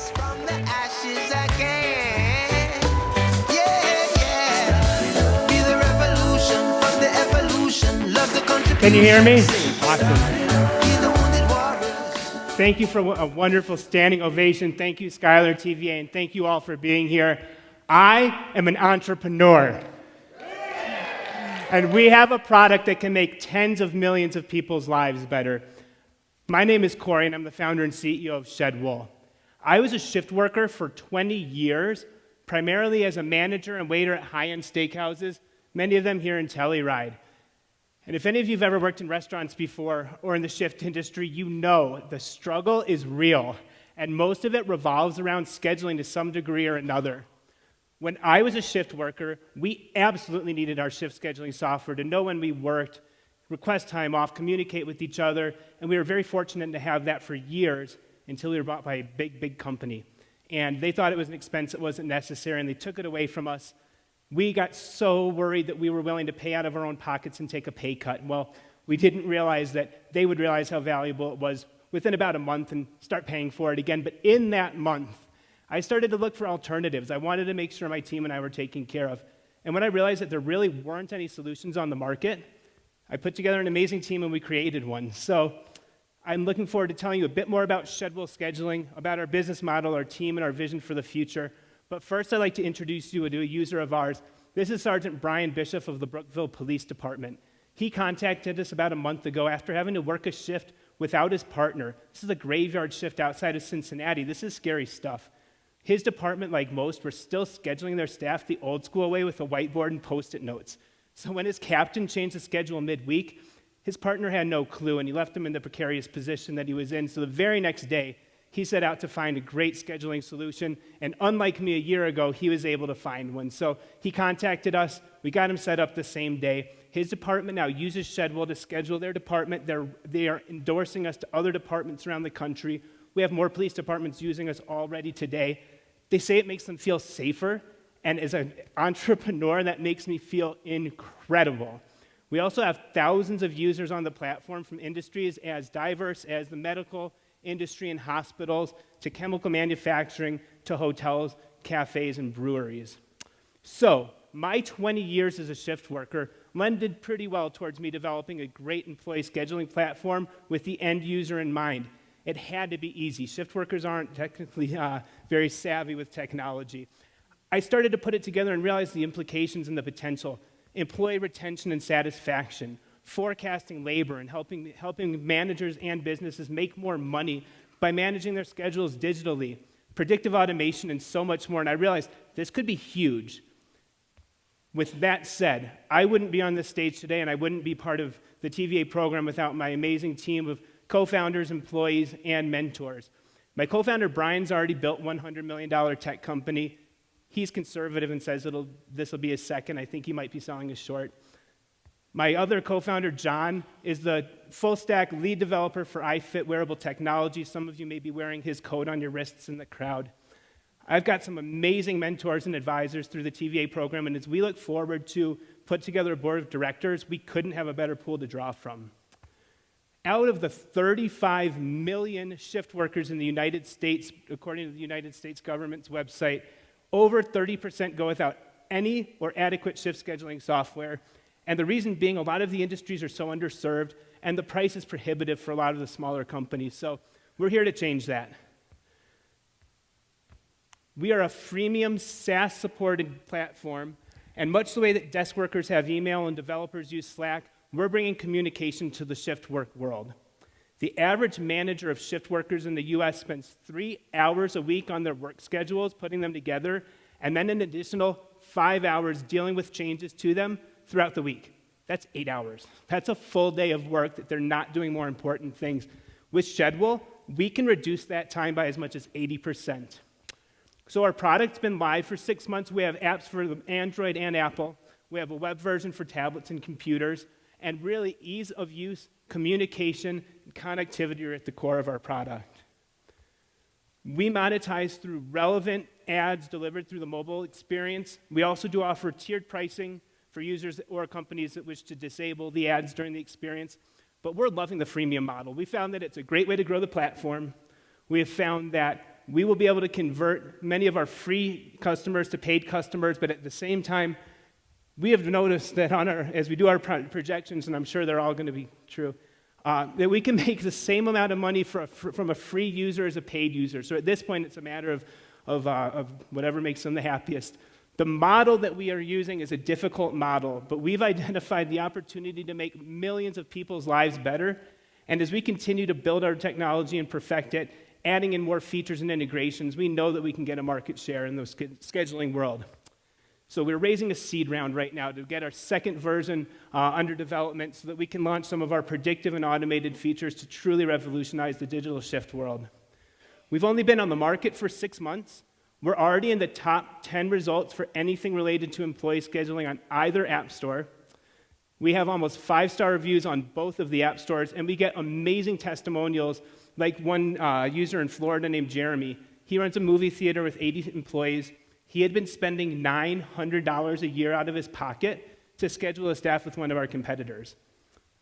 rise from the ashes again. Yeah, yeah. Be the revolution from the evolution. Love the contribution. Can you hear me? Awesome. Be the wounded warriors. Thank you for a wonderful standing ovation. Thank you, Skylar TVA, and thank you all for being here. I am an entrepreneur. And we have a product that can make tens of millions of people's lives better. My name is Corey, and I'm the founder and CEO of Shedwool. I was a shift worker for 20 years, primarily as a manager and waiter at high-end steakhouses, many of them here in Telluride. And if any of you have ever worked in restaurants before or in the shift industry, you know the struggle is real, and most of it revolves around scheduling to some degree or another. When I was a shift worker, we absolutely needed our shift scheduling software to know when we worked, request time off, communicate with each other, and we were very fortunate to have that for years until we were bought by a big, big company. And they thought it was an expense that wasn't necessary, and they took it away from us. We got so worried that we were willing to pay out of our own pockets and take a pay cut. Well, we didn't realize that they would realize how valuable it was within about a month and start paying for it again. But in that month, I started to look for alternatives. I wanted to make sure my team and I were taken care of. And when I realized that there really weren't any solutions on the market, I put together an amazing team and we created one. So I'm looking forward to telling you a bit more about Shedwool scheduling, about our business model, our team, and our vision for the future. But first, I'd like to introduce you to a user of ours. This is Sergeant Brian Bishop of the Brookville Police Department. He contacted us about a month ago after having to work a shift without his partner. This is a graveyard shift outside of Cincinnati. This is scary stuff. His department, like most, were still scheduling their staff the old school way with a whiteboard and Post-it notes. So when his captain changed the schedule midweek, his partner had no clue, and he left him in the precarious position that he was in. So the very next day, he set out to find a great scheduling solution, and unlike me a year ago, he was able to find one. So he contacted us. We got him set up the same day. His department now uses Shedwool to schedule their department. They are endorsing us to other departments around the country. We have more police departments using us already today. They say it makes them feel safer, and as an entrepreneur, that makes me feel incredible. We also have thousands of users on the platform from industries as diverse as the medical industry and hospitals, to chemical manufacturing, to hotels, cafes, and breweries. So, my 20 years as a shift worker lended pretty well towards me developing a great employee scheduling platform with the end user in mind. It had to be easy. Shift workers aren't technically very savvy with technology. I started to put it together and realized the implications and the potential. Employee retention and satisfaction, forecasting labor, and helping managers and businesses make more money by managing their schedules digitally, predictive automation, and so much more. And I realized this could be huge. With that said, I wouldn't be on this stage today, and I wouldn't be part of the TVA program without my amazing team of co-founders, employees, and mentors. My co-founder, Brian's already built a $100 million tech company. He's conservative and says this will be his second. I think he might be selling a short. My other co-founder, John, is the full-stack lead developer for iFit wearable technology. Some of you may be wearing his coat on your wrists in the crowd. I've got some amazing mentors and advisors through the TVA program, and as we look forward to put together a board of directors, we couldn't have a better pool to draw from. Out of the 35 million shift workers in the United States, according to the United States government's website, over 30% go without any or adequate shift scheduling software. And the reason being, a lot of the industries are so underserved, and the price is prohibitive for a lot of the smaller companies. So we're here to change that. We are a freemium SaaS-supported platform, and much the way that desk workers have email and developers use Slack, we're bringing communication to the shift work world. The average manager of shift workers in the US spends 3 hours a week on their work schedules, putting them together, and then an additional 5 hours dealing with changes to them throughout the week. That's 8 hours. That's a full day of work that they're not doing more important things. With Shedwool, we can reduce that time by as much as 80%. So our product's been live for 6 months. We have apps for Android and Apple. We have a web version for tablets and computers. And really, ease of use, communication, and connectivity are at the core of our product. We monetize through relevant ads delivered through the mobile experience. We also do offer tiered pricing for users or companies that wish to disable the ads during the experience. But we're loving the freemium model. We found that it's a great way to grow the platform. We have found that we will be able to convert many of our free customers to paid customers, but at the same time, we have noticed that as we do our projections, and I'm sure they're all going to be true, that we can make the same amount of money from a free user as a paid user. So at this point, it's a matter of whatever makes them the happiest. The model that we are using is a difficult model, but we've identified the opportunity to make millions of people's lives better. And as we continue to build our technology and perfect it, adding in more features and integrations, we know that we can get a market share in the scheduling world. So we're raising a seed round right now to get our second version under development so that we can launch some of our predictive and automated features to truly revolutionize the digital shift world. We've only been on the market for 6 months. We're already in the top 10 results for anything related to employee scheduling on either app store. We have almost 5-star reviews on both of the app stores, and we get amazing testimonials like one user in Florida named Jeremy. He runs a movie theater with 80 employees. He had been spending $900 a year out of his pocket to schedule a staff with one of our competitors.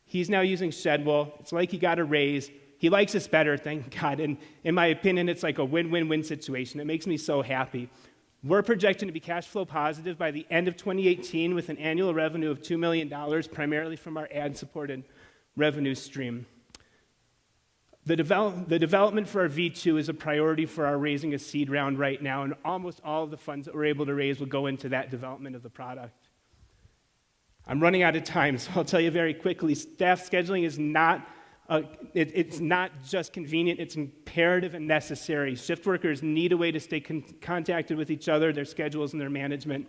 He's now using Shedwool. It's like he got a raise. He likes us better, thank God. And in my opinion, it's like a win-win-win situation. It makes me so happy. We're projecting to be cash flow positive by the end of 2018 with an annual revenue of $2 million, primarily from our ad-supported revenue stream. The development for our V2 is a priority for our raising a seed round right now, and almost all of the funds that we're able to raise will go into that development of the product. I'm running out of time, so I'll tell you very quickly, staff scheduling is not it's not just convenient, it's imperative and necessary. Shift workers need a way to stay contacted with each other, their schedules, and their management.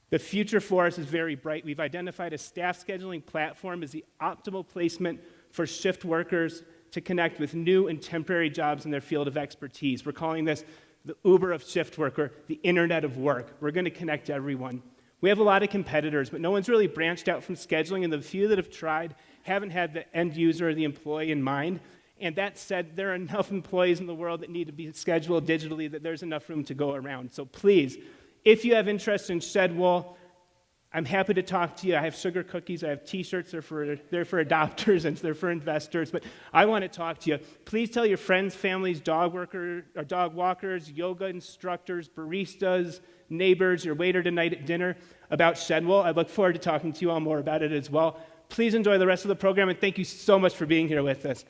The future for us is very bright. We've identified a staff scheduling platform as the optimal placement for shift workers to connect with new and temporary jobs in their field of expertise. We're calling this the Uber of shift worker, the internet of work. We're going to connect everyone. We have a lot of competitors, but no one's really branched out from scheduling, and the few that have tried haven't had the end user or the employee in mind. And that said, there are enough employees in the world that need to be scheduled digitally that there's enough room to go around. So please, if you have interest in Shedwool, I'm happy to talk to you. I have sugar cookies, I have t-shirts, they're for adopters and they're for investors, but I want to talk to you. Please tell your friends, families, dog walkers, yoga instructors, baristas, neighbors, your waiter tonight at dinner about Shedwool. I look forward to talking to you all more about it as well. Please enjoy the rest of the program, and thank you so much for being here with us.